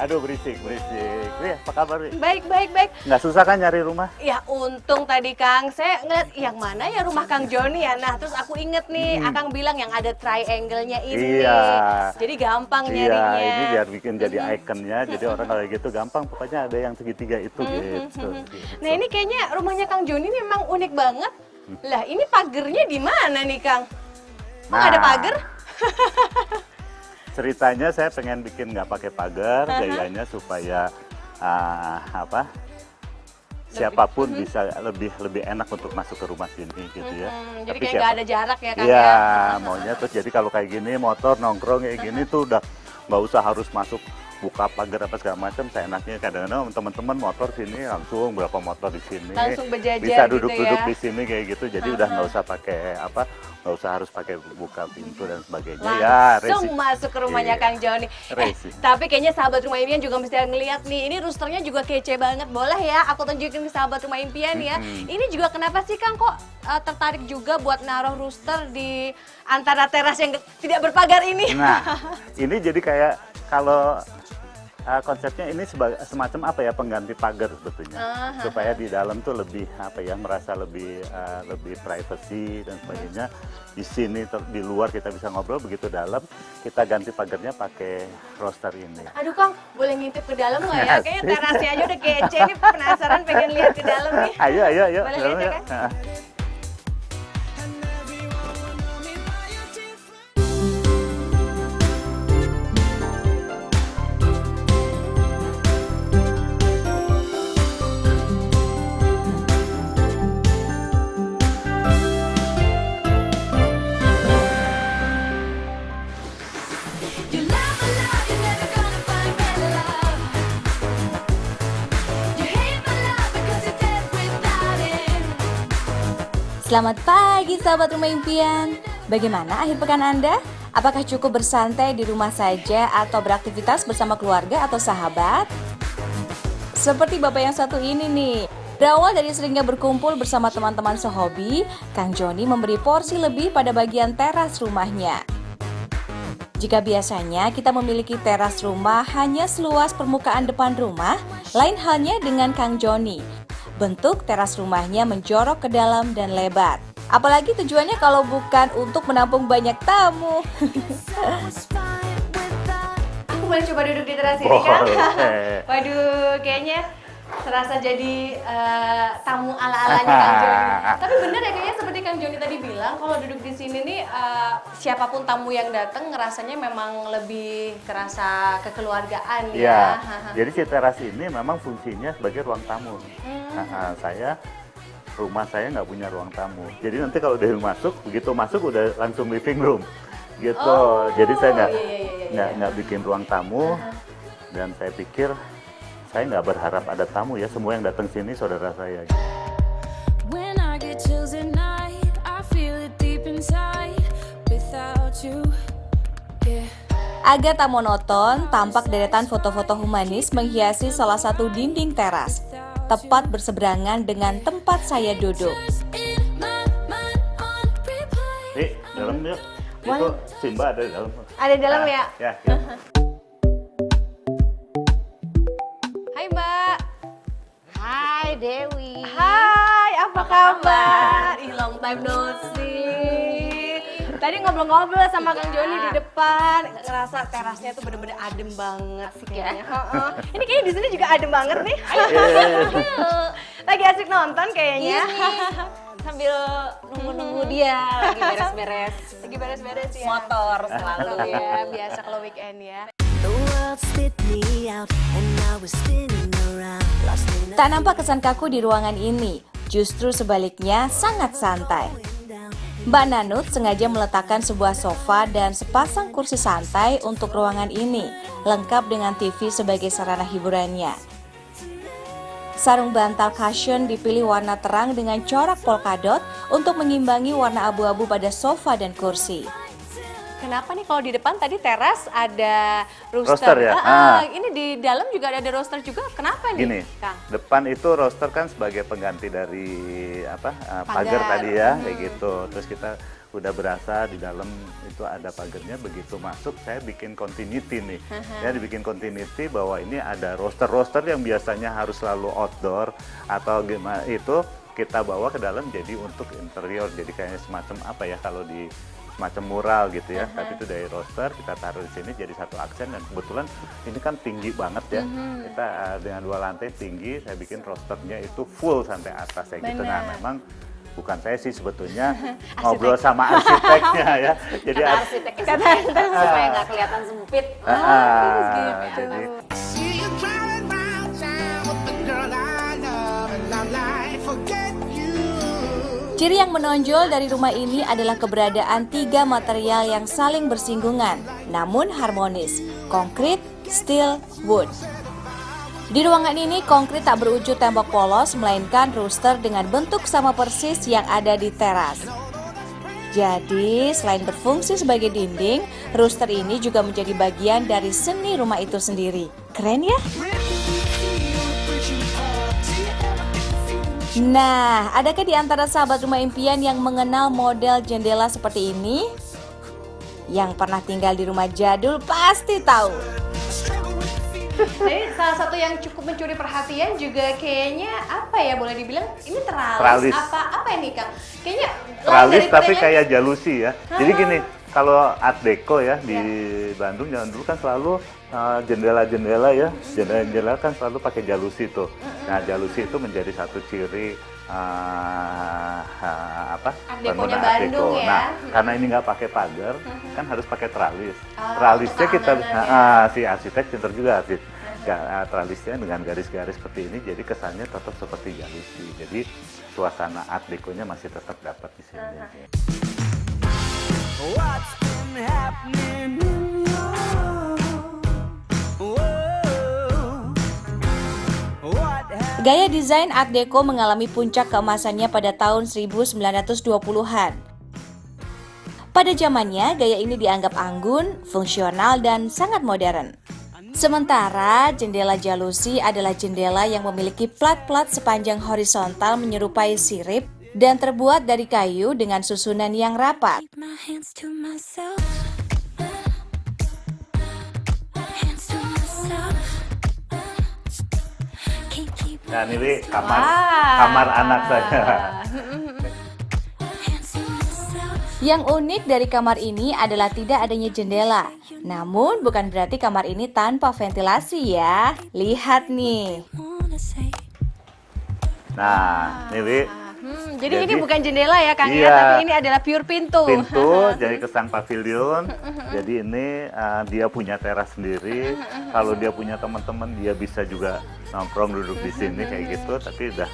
Aduh berisik, berisik. Nih, apa kabar? Baik, baik, baik. Nggak susah kan nyari rumah? Ya untung tadi Kang, saya ngeliat yang mana ya rumah Kang Joni ya. Nah terus aku inget nih, Akang bilang yang ada triangle-nya ini. Iya. Jadi gampang Iya, nyarinya. ini biar bikin jadi ikonnya. Jadi orang kalau gitu gampang, pokoknya ada yang segitiga itu gitu. Nah ini kayaknya rumahnya Kang Joni ini memang unik banget. Lah ini pagernya di mana nih Kang? Kok nggak ada pagar? Ceritanya saya pengen bikin nggak pakai pagar, gayanya supaya siapapun bisa lebih enak untuk masuk ke rumah sini gitu ya. Jadi Tapi kayak nggak ada jarak ya Kang Iya, ya? maunya terus jadi kalau kayak gini motor nongkrong kayak gini tuh udah nggak usah harus masuk buka pagar apa segala macam. Saya enaknya kadang-kadang teman-teman motor sini langsung berapa motor di sini, Langsung berjajar bisa gitu duduk-duduk ya. di sini kayak gitu. Jadi udah nggak usah pakai nggak usah harus pakai buka pintu dan sebagainya. Ya, Langsung masuk ke rumahnya Iya. Kang Joni. Resi. Tapi kayaknya sahabat rumah impian juga mesti ngeliat nih. Ini roosternya juga kece banget. Boleh ya aku tunjukin ke sahabat rumah impian ya. Ini juga kenapa sih Kang kok tertarik juga buat naruh rooster di antara teras yang tidak berpagar ini? Nah, ini jadi kayak kalau konsepnya ini semacam apa ya, pengganti pagar sebetulnya, supaya di dalam tuh lebih merasa lebih privacy dan sebagainya. Di sini di luar kita bisa ngobrol, begitu dalam kita ganti pagarnya pakai roster ini. Aduh Kang, boleh ngintip ke dalam nggak ya? Kayaknya terasnya aja udah kece nih, penasaran pengen lihat ke dalam nih. Ayo. Boleh dalam lihat ya, yuk. Kang? You love my love, you're never gonna find better love. You hate my love because you're dead without it. Selamat pagi sahabat rumah impian. Bagaimana akhir pekan Anda? Apakah cukup bersantai di rumah saja atau beraktivitas bersama keluarga atau sahabat? Seperti bapak yang satu ini nih. Berawal dari seringnya berkumpul bersama teman-teman sehobi, Kang Joni memberi porsi lebih pada bagian teras rumahnya. Jika biasanya kita memiliki teras rumah hanya seluas permukaan depan rumah, lain halnya dengan Kang Joni. Bentuk teras rumahnya menjorok ke dalam dan lebar. Apalagi tujuannya kalau bukan untuk menampung banyak tamu. Was fine without. Aku boleh coba duduk di teras ini Kang? Boleh. Waduh, kayaknya serasa jadi tamu ala-alanya Kang Joni. Tapi bener ya kayaknya seperti Kang Joni tadi bilang, kalau duduk di sini nih siapapun tamu yang datang ngerasanya memang lebih kerasa kekeluargaan ya. Iya. Jadi si teras ini memang fungsinya sebagai ruang tamu. Rumah saya nggak punya ruang tamu. Jadi nanti kalau udah masuk, begitu masuk udah langsung living room, gitu. Oh, Jadi saya iya. nggak bikin ruang tamu. Dan saya pikir saya nggak berharap ada tamu ya. Semua yang datang sini saudara saya. When I get chills at night, I feel it deep inside. Without you, yeah. Agar tak monoton, tampak deretan foto-foto humanis menghiasi salah satu dinding teras, tepat berseberangan dengan tempat saya duduk. In my mind on replay. Nih, dalam yuk. Itu Simba ada di dalam. Ada di dalam ya? Ya. Yuk. Hai Mbak. Hai Dewi. Hai, apa kabar? Ih, long time no see. Tadi ngobrol-ngobrol sama Kang Joni di depan, ngerasa terasnya tuh bener-bener adem banget sih kayaknya. Heeh. Ini kayaknya di sini juga adem banget nih. Lagi asik nonton kayaknya. Sambil nunggu-nunggu dia lagi beres-beres Lagi beres-beres ya. motor selalu. Ya, biasa kalau weekend ya. The world spit me out, and I was spinning around, lost in a Tak nampak kesan kaku di ruangan ini, justru sebaliknya sangat santai. Mbak Nanut sengaja meletakkan sebuah sofa dan sepasang kursi santai untuk ruangan ini, lengkap dengan TV sebagai sarana hiburannya. Sarung bantal cushion dipilih warna terang dengan corak polkadot untuk mengimbangi warna abu-abu pada sofa dan kursi. Kenapa nih kalau di depan tadi teras ada Roster ya? Ini di dalam juga ada roster juga. Kenapa nih, Gini, Kang? depan itu roster kan sebagai pengganti dari pagar Pagar. tadi ya, kayak gitu. Terus kita udah berasa di dalam itu ada pagarnya, begitu masuk saya bikin continuity nih. Ya dibikin continuity bahwa ini ada roster-roster yang biasanya harus selalu outdoor atau gimana itu kita bawa ke dalam jadi untuk interior, jadi kayak semacam apa ya kalau di semacam mural gitu ya, tapi itu dari roster kita taruh di sini jadi satu aksen dan kebetulan ini kan tinggi banget ya, kita dengan 2 lantai tinggi, saya bikin rosternya itu full sampai atas kayak gitu. Nah memang bukan saya sih sebetulnya ngobrol sama arsiteknya ya, jadi Arsiteknya supaya nggak kelihatan sempit. jadi See you driving round town with the girl I love, and I'm like, forget you. Ciri yang menonjol dari rumah ini adalah keberadaan 3 material yang saling bersinggungan, namun harmonis: konkrit, steel, wood. Di ruangan ini, konkrit tak berwujud tembok polos, melainkan rooster dengan bentuk sama persis yang ada di teras. Jadi, selain berfungsi sebagai dinding, rooster ini juga menjadi bagian dari seni rumah itu sendiri. Keren ya? Nah, adakah di antara sahabat rumah impian yang mengenal model jendela seperti ini? Yang pernah tinggal di rumah jadul pasti tahu. Jadi salah satu yang cukup mencuri perhatian juga kayaknya apa ya, boleh dibilang ini teralis. Teralis. Apa ini Kang? Kayaknya lain teralis dari tapi yang- kayak jalusi ya. Jadi gini, kalau art deco ya di Bandung zaman dulu kan selalu jendela-jendela ya, jendela-jendela kan selalu pakai jalusi tuh. Nah jalusi itu menjadi satu ciri Art Deco-nya bangunan art Bandung deco. ya. Nah karena ini nggak pakai pagar, kan harus pakai teralis. Oh, Tralisnya untuk kita, keamanan si arsitek pinter juga sih. Tralisnya dengan garis-garis seperti ini, jadi kesannya tetap seperti jalusi. Jadi suasana art deco-nya masih tetap dapat di sini. What's been happening in your world? What Gaya desain Art Deco mengalami puncak keemasannya pada tahun 1920-an. Pada zamannya, gaya ini dianggap anggun, fungsional, dan sangat modern. Sementara jendela jalusi adalah jendela yang memiliki plat-plat sepanjang horizontal menyerupai sirip dan terbuat dari kayu dengan susunan yang rapat. Keep my hands to myself. Hands to myself. Can't keep Nah ini kamar anak saya. hands to myself. Yang unik dari kamar ini adalah tidak adanya jendela. Namun bukan berarti kamar ini tanpa ventilasi ya. Lihat nih. Wanna say Nah, ini Wi, jadi ini Jadi- bukan jendela ya Kang Iya. ya, tapi ini adalah pure pintu. pintu jadi kesan pavilion. Jadi ini dia punya teras sendiri. Kalau dia punya teman-teman dia bisa juga nongkrong duduk di sini kayak gitu. Tapi udah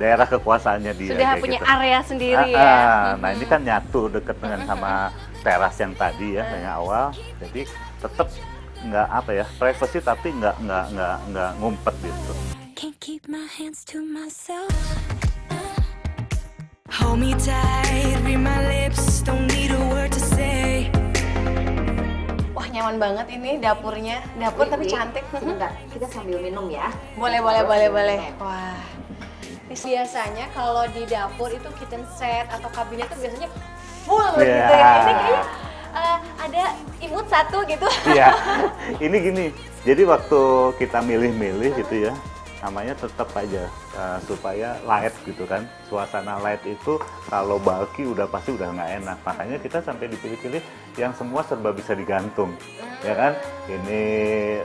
daerah kekuasaannya dia. Sudah kayak punya gitu. area sendiri ya. Nah ini kan nyatu deket dengan sama teras yang tadi ya yang awal. Jadi tetap nggak apa ya privacy tapi nggak ngumpet gitu. can't keep my hands to myself. Hold me tight, read my lips, don't need a word to say. Wah nyaman banget ini dapurnya, dapur tapi Wi, cantik. Sebentar, kita sambil minum ya. Boleh. Wah. Biasanya kalau di dapur itu kitchen set atau kabinet itu biasanya full gitu ya. Iya. Ini kayaknya ada imut satu gitu. Iya, ini gini. Jadi waktu kita milih-milih gitu ya, namanya tetap aja supaya light gitu kan. Suasana light itu kalau bulky udah pasti udah nggak enak. Makanya kita sampai dipilih-pilih yang semua serba bisa digantung, ya kan? Ini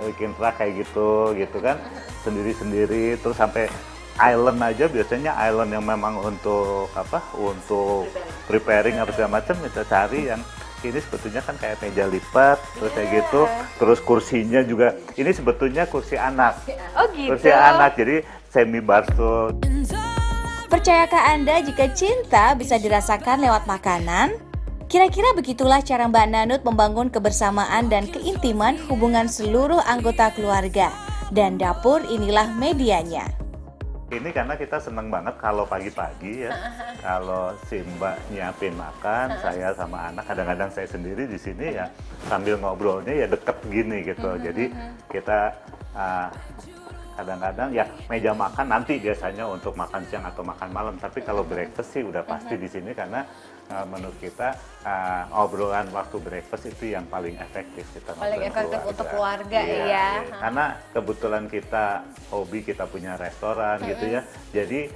bikin rak kayak gitu kan, sendiri-sendiri. Terus sampai island aja biasanya island yang memang untuk apa? Untuk preparing apa segala macam kita cari yang ini sebetulnya kan kayak meja lipat, terus kayak gitu, terus kursinya juga, ini sebetulnya kursi anak, Oh gitu. kursi anak, jadi semi barstool. Percayakah Anda jika cinta bisa dirasakan lewat makanan? Kira-kira begitulah cara Mbak Nanut membangun kebersamaan dan keintiman hubungan seluruh anggota keluarga. Dan dapur inilah medianya. Ini karena kita seneng banget kalau pagi-pagi ya, kalau si Mbak nyiapin makan, saya sama anak, kadang-kadang saya sendiri di sini ya sambil ngobrolnya ya deket gini gitu. Jadi kita kadang-kadang ya meja makan nanti biasanya untuk makan siang atau makan malam, tapi kalau breakfast sih udah pasti di sini karena menurut kita obrolan waktu breakfast itu yang paling efektif kita Paling ngobrol efektif untuk keluarga ya. karena kebetulan kita hobi, kita punya restoran gitu ya, jadi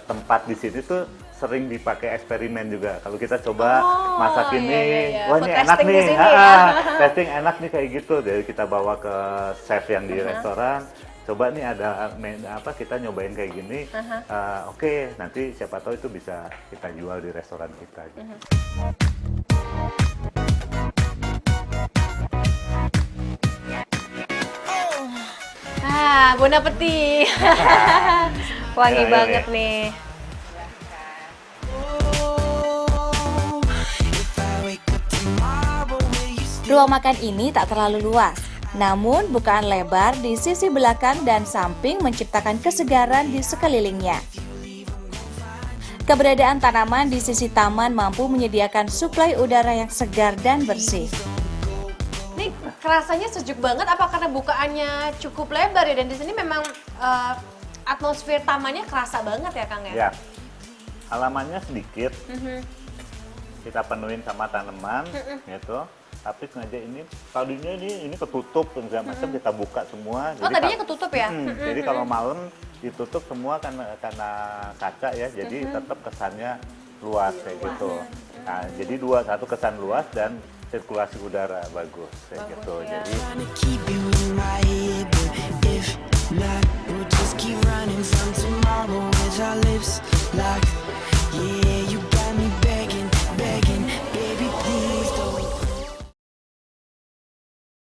tempat di sini tuh sering dipakai eksperimen juga. Kalau kita coba masak ini, wah ini Food enak testing di nih, sini ya. testing enak nih kayak gitu. Jadi kita bawa ke chef yang di restoran, coba nih ada kita nyobain kayak gini, oke, nanti siapa tahu itu bisa kita jual di restoran kita. Gitu. Bon appetit. Wangi Ya, banget ya. nih. Ruang makan ini tak terlalu luas, namun bukaan lebar di sisi belakang dan samping menciptakan kesegaran di sekelilingnya. Keberadaan tanaman di sisi taman mampu menyediakan suplai udara yang segar dan bersih. Ini kerasanya sejuk banget apa karena bukaannya cukup lebar ya, dan di sini memang atmosfer tamannya kerasa banget ya Kang ya? Ya, halamannya sedikit, kita penuhin sama tanaman gitu. Tapi sengaja ini tadinya ini ketutup segala macam, kita buka semua. Oh tadinya ketutup ya? Jadi kalau malam ditutup semua karena kaca ya, jadi tetap kesannya luas kayak gitu. Nah, jadi satu kesan luas dan sirkulasi udara bagus kayak gitu. Ya. Jadi Trying to keep you in my head, but if not, we'll just keep running from tomorrow with our lips locked.